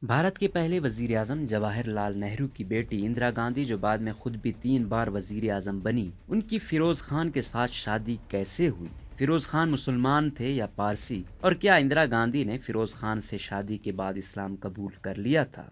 بھارت کے پہلے وزیر اعظم جواہر لال نہرو کی بیٹی اندرا گاندھی، جو بعد میں خود بھی 3 بار وزیر اعظم بنی، ان کی فیروز خان کے ساتھ شادی کیسے ہوئی؟ فیروز خان مسلمان تھے یا پارسی؟ اور کیا اندرا گاندھی نے فیروز خان سے شادی کے بعد اسلام قبول کر لیا تھا؟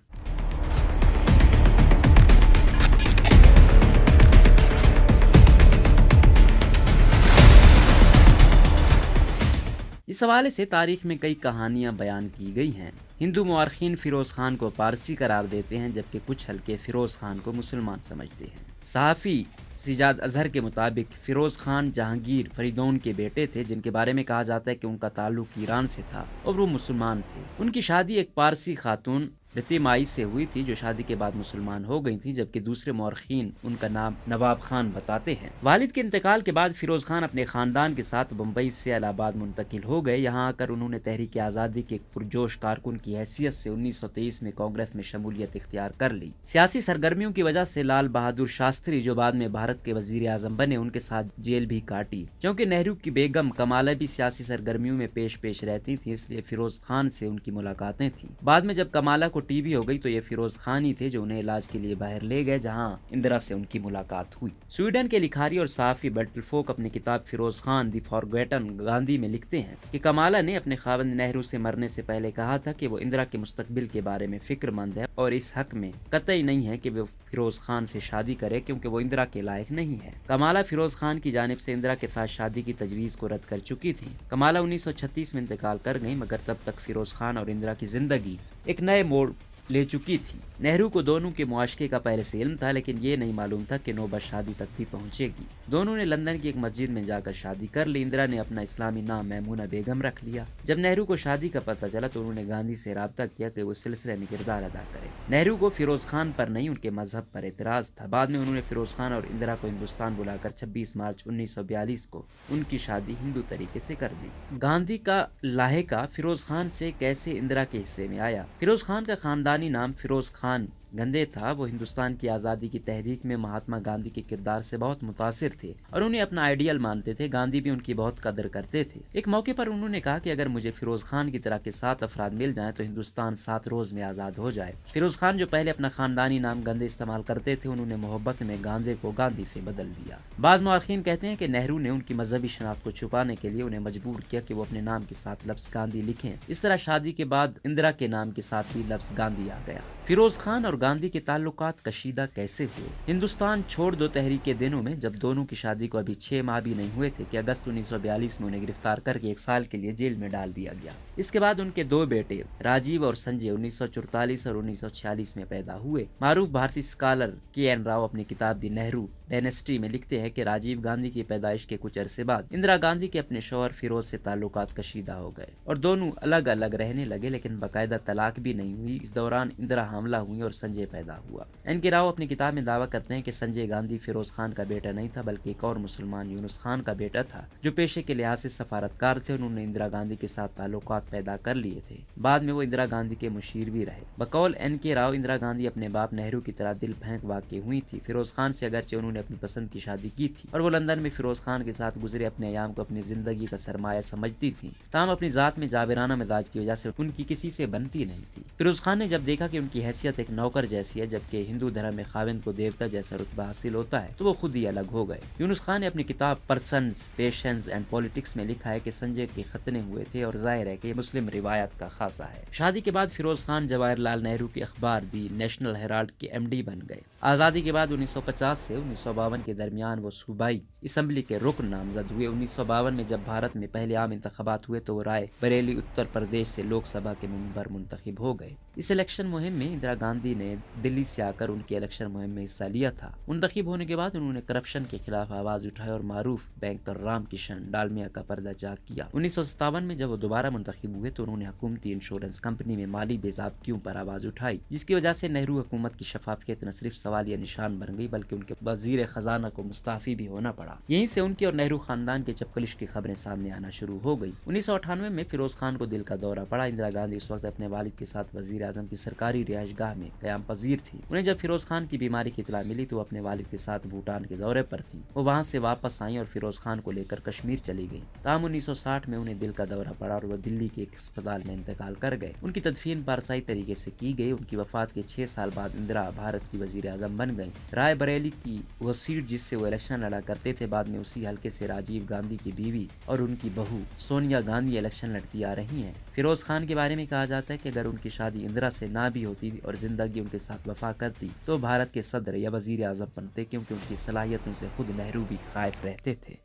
اس حوالے سے تاریخ میں کئی کہانیاں بیان کی گئی ہیں۔ ہندو مورخین فیروز خان کو پارسی قرار دیتے ہیں، جبکہ کچھ حلقے فیروز خان کو مسلمان سمجھتے ہیں۔ صحافی سجاد اظہر کے مطابق فیروز خان جہانگیر فریدون کے بیٹے تھے، جن کے بارے میں کہا جاتا ہے کہ ان کا تعلق ایران سے تھا اور وہ مسلمان تھے۔ ان کی شادی ایک پارسی خاتون رتیمائی سے ہوئی تھی، جو شادی کے بعد مسلمان ہو گئی تھی، جبکہ دوسرے مورخین ان کا نام نواب خان بتاتے ہیں۔ والد کے انتقال کے بعد فیروز خان اپنے خاندان کے ساتھ بمبئی سے الہ آباد منتقل ہو گئے۔ یہاں آ کر انہوں نے تحریک آزادی کے ایک پرجوش کارکن کی حیثیت سے 1923 میں کانگریس میں شمولیت اختیار کر لی۔ سیاسی سرگرمیوں کی وجہ سے لال بہادر شاستری، جو بعد میں بھارت کے وزیر اعظم بنے، ان کے ساتھ جیل بھی کاٹی۔ چونکہ نہرو کی بیگم کمالہ بھی سیاسی سرگرمیوں میں پیش رہتی تھی، اس لیے فیروز خان سے ان کی ملاقاتیں تھیں۔ بعد میں جب کمالہ کو ٹی بی ہو گئی تو یہ فیروز خان ہی تھے جو انہیں علاج کے لیے باہر لے گئے، جہاں اندرا سے ان کی ملاقات ہوئی۔ سویڈن کے لکھاری اور صحافی برٹل فوک اپنی کتاب فیروز خان دی فارگوٹن گاندھی میں لکھتے ہیں کہ کمالہ نے اپنے خاوند نہرو سے مرنے سے پہلے کہا تھا کہ وہ اندرا کے مستقبل کے بارے میں فکر مند ہے اور اس حق میں قطعی نہیں ہے کہ وہ فیروز خان سے شادی کرے، کیونکہ وہ اندرا کے لائق نہیں ہے۔ کمالہ فیروز خان کی جانب سے اندرا کے ساتھ شادی کی تجویز کو رد کر چکی تھی۔ کمالہ 1936 میں انتقال کر گئی، مگر تب تک فیروز خان اور اندرا کی زندگی ایک نئے موڑ لے چکی تھی۔ نہرو کو دونوں کے معاشقے کا پہلے سے علم تھا، لیکن یہ نہیں معلوم تھا کہ نوبت شادی تک بھی پہنچے گی۔ دونوں نے لندن کی ایک مسجد میں جا کر شادی کر لی۔ اندرا نے اپنا اسلامی نام میمونہ بیگم رکھ لیا۔ جب نہرو کو شادی کا پتہ چلا تو انہوں نے گاندھی سے رابطہ کیا کہ وہ اس سلسلے میں کردار ادا کرے۔ نہرو کو فیروز خان پر نہیں، ان کے مذہب پر اعتراض تھا۔ بعد میں انہوں نے فیروز خان اور اندرا کو ہندوستان بلا کر 26 مارچ 1942 کو ان کی شادی ہندو طریقے سے کر دی۔ گاندھی کا لاحقہ فیروز خان سے کیسے اندرا کے حصے میں آیا؟ فیروز خان کا خاندانی نام فیروز خان گندے تھا۔ وہ ہندوستان کی آزادی کی تحریک میں مہاتما گاندھی کے کردار سے بہت متاثر تھے اور انہیں اپنا آئیڈیل مانتے تھے۔ گاندھی بھی ان کی بہت قدر کرتے تھے۔ ایک موقع پر انہوں نے کہا کہ اگر مجھے فیروز خان کی طرح کے 7 افراد مل جائیں تو ہندوستان 7 روز میں آزاد ہو جائے۔ فیروز خان، جو پہلے اپنا خاندانی نام گندے استعمال کرتے تھے، انہوں نے محبت میں گاندے کو گاندھی سے بدل دیا۔ بعض مورخین کہتے ہیں کہ نہرو نے ان کی مذہبی شناخت کو چھپانے کے لیے انہیں مجبور کیا کہ وہ اپنے نام کے ساتھ لفظ گاندھی لکھیں۔ اس طرح شادی کے بعد اندرا کے نام کے ساتھ بھی لفظ گاندھی آ گیا۔ فیروز خان اور گاندھی کے تعلقات کشیدہ کیسے ہوئے؟ ہندوستان چھوڑ دو تحریک کے دنوں میں، جب دونوں کی شادی کو ابھی 6 ماہ بھی نہیں ہوئے تھے، کہ اگست 1942 میں انہیں گرفتار کر کے 1 سال کے لیے جیل میں ڈال دیا گیا۔ اس کے بعد ان کے 2 بیٹے راجیو اور سنجے 1944 اور 1946 میں پیدا ہوئے۔ معروف بھارتی اسکالر کے این راؤ اپنی کتاب دی نہرو ڈائنسٹی میں لکھتے ہیں کہ راجیو گاندھی کی پیدائش کے کچھ عرصے بعد اندرا گاندھی کے اپنے شوہر فیروز سے تعلقات کشیدہ ہو گئے اور دونوں الگ الگ رہنے لگے، لیکن باقاعدہ طلاق بھی نہیں ہوئی۔ اس دوران اندرا حاملہ ہوئی اور سنجے پیدا ہوا۔ این کے راؤ اپنی کتاب میں دعویٰ کرتے ہیں کہ سنجے گاندھی فیروز خان کا بیٹا نہیں تھا، بلکہ ایک اور مسلمان یونس خان کا بیٹا تھا، جو پیشے کے لحاظ سے سفارتکار تھے۔ انہوں نے اندرا گاندھی کے ساتھ تعلقات پیدا کر لیے تھے۔ بعد میں وہ اندرا گاندھی کے مشیر بھی رہے۔ بقول این کے راؤ، اندرا گاندھی اپنے باپ نہرو کی طرح دل پھینک واقع ہوئی تھی۔ فیروز خان سے اگرچہ انہوں نے اپنی پسند کی شادی کی تھی اور وہ لندن میں فیروز خان کے ساتھ گزرے اپنے ایام کو اپنی زندگی کا سرمایہ سمجھتی تھی، تاہم اپنی ذات میں جابرانہ مزاج کی وجہ سے ان کی کسی سے بنتی نہیں تھی۔ فیروز خان نے جب دیکھا کہ ان کی حیثیت ایک نوکر جیسی ہے، جبکہ ہندو دھرم میں خاوند کو دیوتا جیسا رتبہ حاصل ہوتا ہے، تو وہ خود ہی الگ ہو گئے۔ یونس خان نے اپنی کتاب پرسنز، پیشنز اینڈ پولیٹکس میں لکھا ہے کہ سنجے کے ختنے ہوئے تھے، اور ظاہر ہے کہ یہ مسلم روایت کا خاصہ ہے۔ شادی کے بعد فیروز خان جواہر لال نہرو کے اخبار دی نیشنل ہیرالڈ کے ایم ڈی بن گئے۔ آزادی کے بعد 1950 سے 1952 کے درمیان وہ صوبائی اسمبلی کے رکن نامزد ہوئے۔ 1952 میں جب بھارت میں پہلے عام انتخابات ہوئے تو وہ رائے بریلی اتر پردیش سے لوک سبھا کے ممبر منتخب ہو گئے۔ اس الیکشن مہم میں اندرا گاندھی نے دلی سے آ کر ان کی الیکشن مہم میں حصہ لیا تھا۔ منتخب ہونے کے بعد انہوں نے کرپشن کے خلاف آواز اٹھائی اور معروف بینکر رام کشن ڈالمیا کا پردہ چاک کیا۔ 1957 میں جب وہ دوبارہ منتخب ہوئے تو انہوں نے حکومتی انشورنس کمپنی میں مالی بے ضابطگیوں پر آواز اٹھائی، جس کی وجہ سے نہرو حکومت کی شفافیت نہ صرف سوالیہ نشان بن گئی بلکہ ان کے وزیر خزانہ کو مستعفی بھی ہونا پڑا۔ یہیں سے ان کی اور نہرو خاندان کے چپکلش کی خبریں سامنے آنا شروع ہو گئی۔ 1998 میں فیروز خان کو دل کا دورہ پڑا۔ اندرا گاندھی اس وقت اپنے والد کے ساتھ وزیر اعظم کی سرکاری رہائش گاہ راہ میں قیام پذیر تھی۔ انہیں جب فیروز خان کی بیماری کی اطلاع ملی تو وہ اپنے والد کے ساتھ بھوٹان کے دورے پر تھیں۔ وہ وہاں سے واپس آئیں اور فیروز خان کو لے کر کشمیر چلی گئیں۔ تاہم 1960 میں انہیں دل کا دورہ پڑا اور وہ دلی کے ایک اسپتال میں انتقال کر گئے۔ ان کی تدفین پارسائی طریقے سے کی گئی۔ ان کی وفات کے 6 سال بعد اندرا بھارت کی وزیر اعظم بن گئیں۔ رائے بریلی کی وہ سیٹ جس سے وہ الیکشن لڑا کرتے تھے، بعد میں اسی حلقے سے راجیو گاندھی کی بیوی اور ان کی بہو سونیا گاندھی الیکشن لڑتی آ رہی ہیں۔ فیروز خان کے بارے میں کہا جاتا ہے کہ اگر ان کی شادی اندرا سے نہ بھی ہوتی اور زندگی ان کے ساتھ وفا کرتی تو بھارت کے صدر یا وزیر اعظم بنتے، کیونکہ ان کی صلاحیتوں سے خود نہرو بھی خائف رہتے تھے۔